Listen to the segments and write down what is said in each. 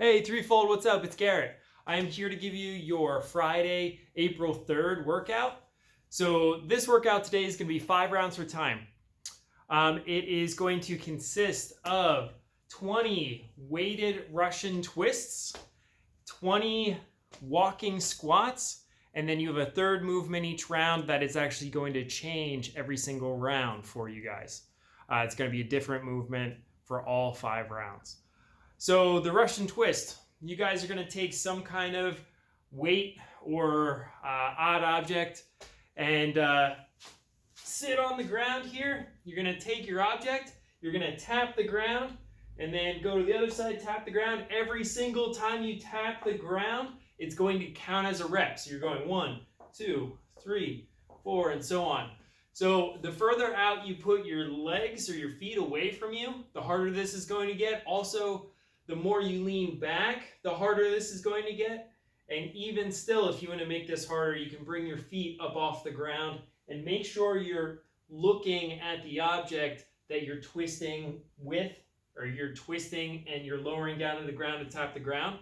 Hey, Threefold, what's up? It's Garrett. I am here to give you your Friday, April 3rd workout. So this workout today is going to be 5 rounds for time. It is going to consist of 20 weighted Russian twists, 20 walking squats, and then you have a third movement each round that is actually going to change every single round for you guys. It's going to be a different movement for all 5 rounds. So the Russian twist, you guys are going to take some kind of weight or odd object and sit on the ground here. You're going to take your object, you're going to tap the ground, and then go to the other side, tap the ground. Every single time you tap the ground, it's going to count as a rep. So you're going 1, 2, 3, 4, and so on. So the further out you put your legs or your feet away from you, the harder this is going to get. Also, the more you lean back, the harder this is going to get. And even still, if you want to make this harder, you can bring your feet up off the ground and make sure you're looking at the object that you're twisting with, or you're twisting and you're lowering down to the ground to tap the ground.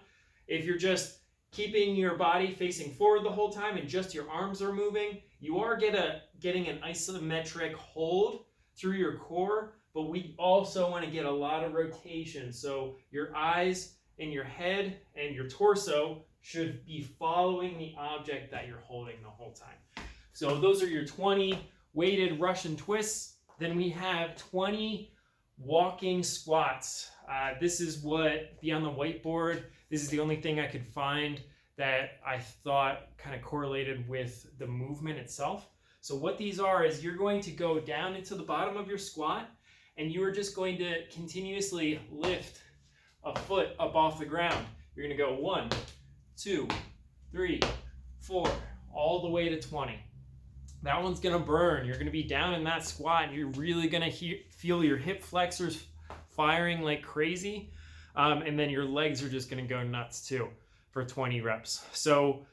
If you're just keeping your body facing forward the whole time and just your arms are moving, you are getting an isometric hold through your core, but we also want to get a lot of rotation. So your eyes and your head and your torso should be following the object that you're holding the whole time. So those are your 20 weighted Russian twists. Then we have 20 walking squats. This is what, be on the whiteboard, this is the only thing I could find that I thought kind of correlated with the movement itself. So what these are is you're going to go down into the bottom of your squat, and you are just going to continuously lift a foot up off the ground. You're going to go 1, 2, 3, 4, all the way to 20. That one's going to burn. You're going to be down in that squat, and you're really going to feel your hip flexors firing like crazy. And then your legs are just going to go nuts too for 20 reps. So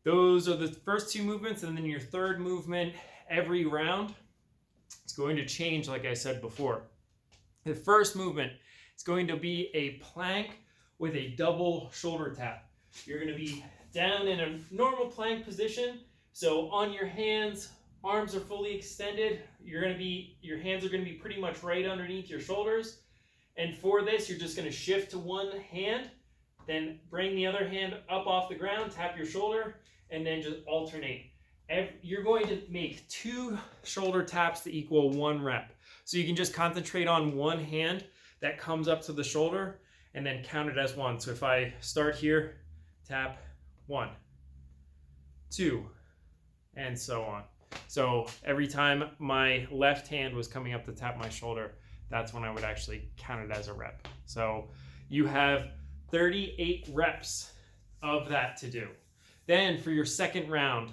those are the first 2 movements, and then your third movement every round, it's going to change like I said before. The first movement is going to be a plank with a double shoulder tap. You're going to be down in a normal plank position. So on your hands, arms are fully extended. Your hands are going to be pretty much right underneath your shoulders. And for this, you're just going to shift to one hand, then bring the other hand up off the ground, tap your shoulder, and then just alternate. You're going to make 2 shoulder taps to equal 1 rep. So you can just concentrate on one hand that comes up to the shoulder and then count it as 1. So if I start here, tap 1, 2, and so on. So every time my left hand was coming up to tap my shoulder, that's when I would actually count it as a rep. So you have 38 reps of that to do. Then for your second round,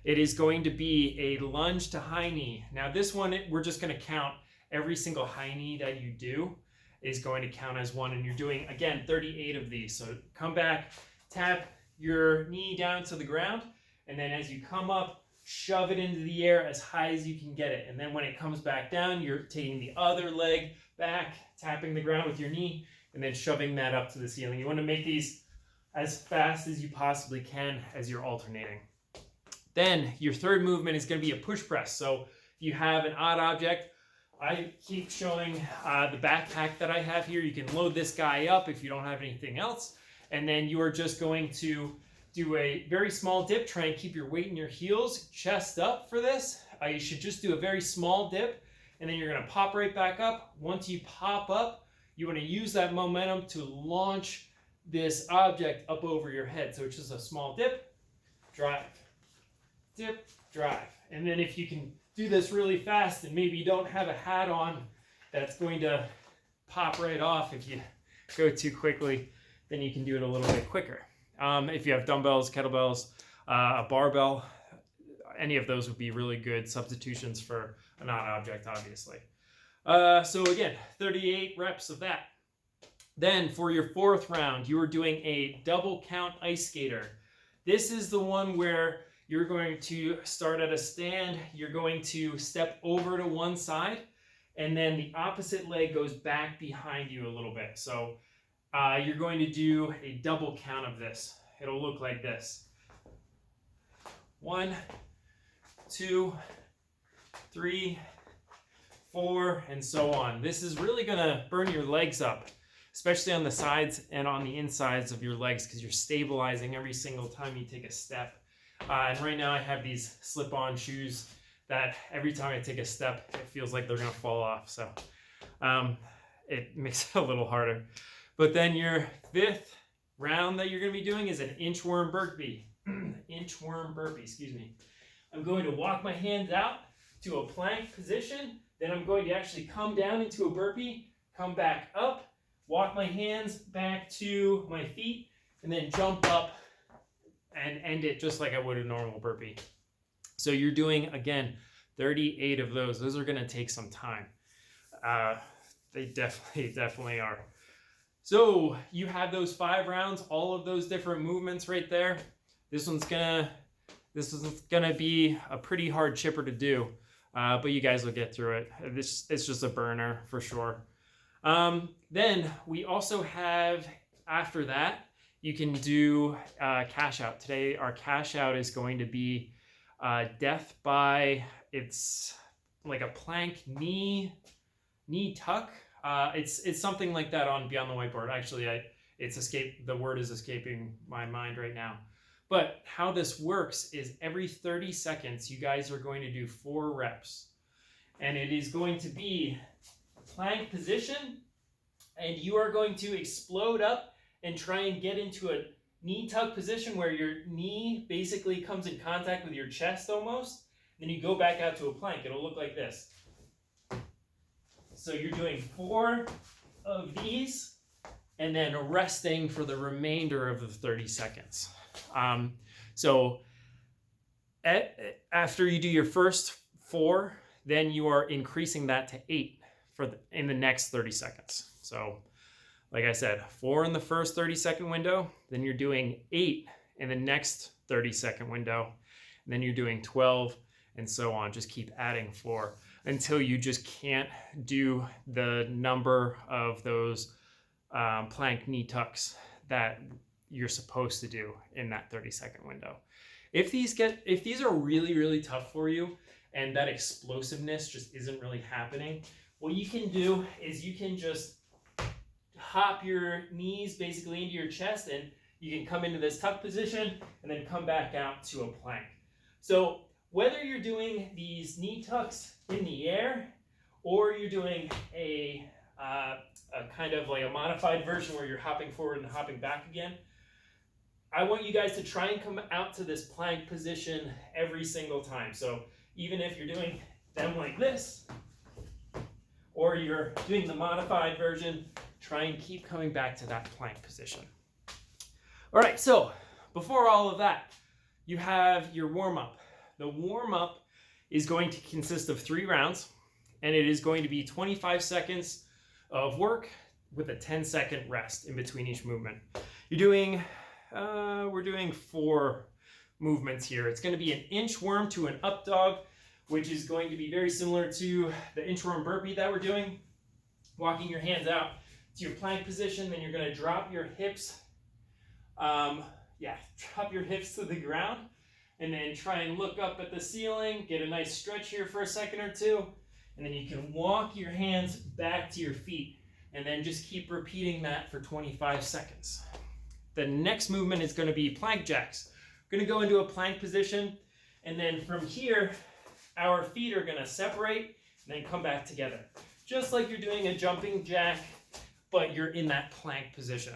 it is going to be a lunge to high knee. Now this one, we're just going to count every single high knee that you do is going to count as 1. And you're doing, again, 38 of these. So come back, tap your knee down to the ground. And then as you come up, shove it into the air as high as you can get it. And then when it comes back down, you're taking the other leg back, tapping the ground with your knee, and then shoving that up to the ceiling. You want to make these as fast as you possibly can as you're alternating. Then your third movement is going to be a push press. So if you have an odd object, I keep showing the backpack that I have here. You can load this guy up if you don't have anything else. And then you are just going to do a very small dip. Try and keep your weight in your heels, chest up for this. You should just do a very small dip, and then you're going to pop right back up. Once you pop up, you want to use that momentum to launch this object up over your head. So it's just a small dip, drive, dip, drive. And then if you can do this really fast and maybe you don't have a hat on that's going to pop right off if you go too quickly, then you can do it a little bit quicker. If you have dumbbells, kettlebells, a barbell, any of those would be really good substitutions for an odd object, obviously. So again, 38 reps of that. Then for your fourth round, you are doing a double count ice skater. This is the one where you're going to start at a stand, you're going to step over to one side, and then the opposite leg goes back behind you a little bit. So you're going to do a double count of this. It'll look like this. 1, 2, 3, 4, and so on. This is really gonna burn your legs up, especially on the sides and on the insides of your legs, because you're stabilizing every single time you take a step. And right now I have these slip-on shoes that every time I take a step, it feels like they're gonna fall off. So it makes it a little harder. But then your 5th round that you're gonna be doing is an inchworm burpee. Inchworm burpee, excuse me. I'm going to walk my hands out to a plank position. Then I'm going to actually come down into a burpee, come back up, walk my hands back to my feet, and then jump up and end it just like I would a normal burpee. So you're doing, again, 38 of those. Those are gonna take some time. They definitely are. So you have those 5 rounds, all of those different movements right there. This one's gonna be a pretty hard chipper to do, but you guys will get through it. It's just a burner for sure. Then we also have, after that, you can do cash out. Today our cash out is going to be death by, it's like a plank knee tuck. It's something like that on Beyond the Whiteboard. Actually, the word is escaping my mind right now. But how this works is every 30 seconds, you guys are going to do 4 reps. And it is going to be plank position, and you are going to explode up and try and get into a knee tuck position where your knee basically comes in contact with your chest almost. Then you go back out to a plank. It'll look like this. So you're doing 4 of these and then resting for the remainder of the 30 seconds. After you do your first 4, then you are increasing that to 8 in the next 30 seconds. So like I said, 4 in the first 30-second window, then you're doing 8 in the next 30-second window, and then you're doing 12, and so on. Just keep adding 4 until you just can't do the number of those plank knee tucks that you're supposed to do in that 30-second window. If these are really, really tough for you and that explosiveness just isn't really happening, what you can do is you can just hop your knees basically into your chest, and you can come into this tuck position and then come back out to a plank. So whether you're doing these knee tucks in the air or you're doing a kind of like a modified version where you're hopping forward and hopping back again, I want you guys to try and come out to this plank position every single time. So even if you're doing them like this, or you're doing the modified version, try and keep coming back to that plank position. All right, so before all of that, you have your warm-up. The warm-up is going to consist of 3 rounds, and it is going to be 25 seconds of work with a 10-second rest in between each movement. We're doing 4 movements here. It's going to be an inchworm to an up dog, which is going to be very similar to the inchworm burpee that we're doing. Walking your hands out to your plank position, then you're going to drop your hips. Drop your hips to the ground, and then try and look up at the ceiling. Get a nice stretch here for a second or 2, and then you can walk your hands back to your feet, and then just keep repeating that for 25 seconds. The next movement is going to be plank jacks. We're going to go into a plank position, and then from here, our feet are going to separate and then come back together. Just like you're doing a jumping jack, but you're in that plank position.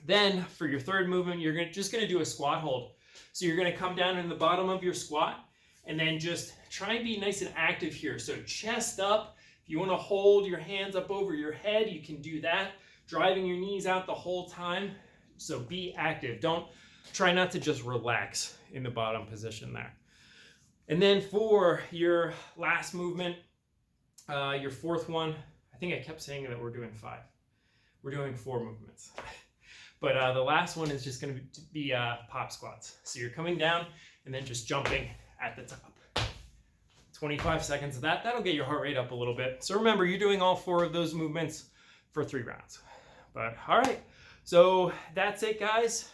Then for your 3rd movement, you're just going to do a squat hold. So you're going to come down in the bottom of your squat and then just try and be nice and active here. So chest up. If you want to hold your hands up over your head, you can do that. Driving your knees out the whole time. So be active. Try not to just relax in the bottom position there. And then for your last movement, your 4th one, I think I kept saying that we're doing 5. We're doing 4 movements. But the last one is just going to be pop squats. So you're coming down and then just jumping at the top. 25 seconds of that. That'll get your heart rate up a little bit. So remember, you're doing all 4 of those movements for 3 rounds. But all right, so that's it, guys.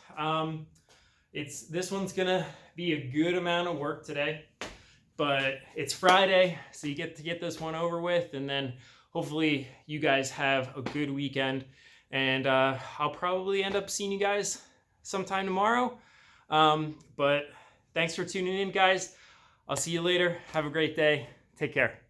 This one's gonna be a good amount of work today, but it's Friday, so you get to get this one over with, and then hopefully you guys have a good weekend. And I'll probably end up seeing you guys sometime tomorrow. But thanks for tuning in, guys. I'll see you later. Have a great day. Take care.